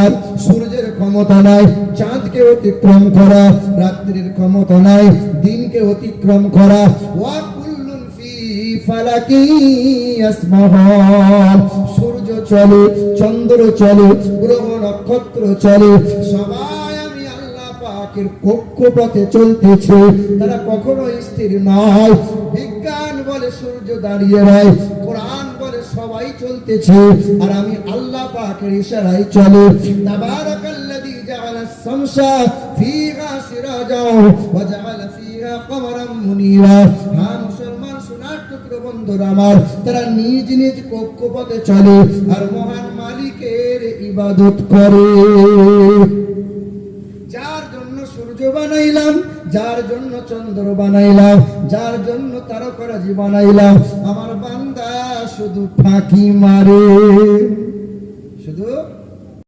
আর সূর্যের ক্ষমতা নাই চাঁদকে অতিক্রম করা, রাত্রির ক্ষমতা নাই দিনকে অতিক্রম করা। ওয়া কুল্লুন ফি ফালাকি ইয়াসবাহুন। সূর্য চলে, চন্দ্র চলে, গ্রহ নক্ষত্র চলে, সবাই আমি আল্লাহ পাকের কক্ষপথে চলতেছে, তারা কখনো স্থির নয়। বিজ্ঞান বলে সূর্য দাঁড়িয়ে রয়, কোরআন বলে সবাই চলতেছে আর আমি আল্লাহ পাকের ইশারায় চলে। তাবারাকাল্লাযী জাআলাস শামসা ফীহা সিরাজাও ওয়া জাআলা ফীহা কমারাম মুনীরা। হ্যাঁ মুসলমান সোনার টুকরো বন্ধুরা আমার, তারা নিজ নিজ কক্ষপথে চলে আর মহান মালিকের ইবাদত করে। যার জন্য সূর্য বানাইলাম, যার জন্য চন্দ্র বানাইলাম, যার জন্য তারকারাজি বানাইলাম, আমার বান্দা শুধু ফাঁকি মারে।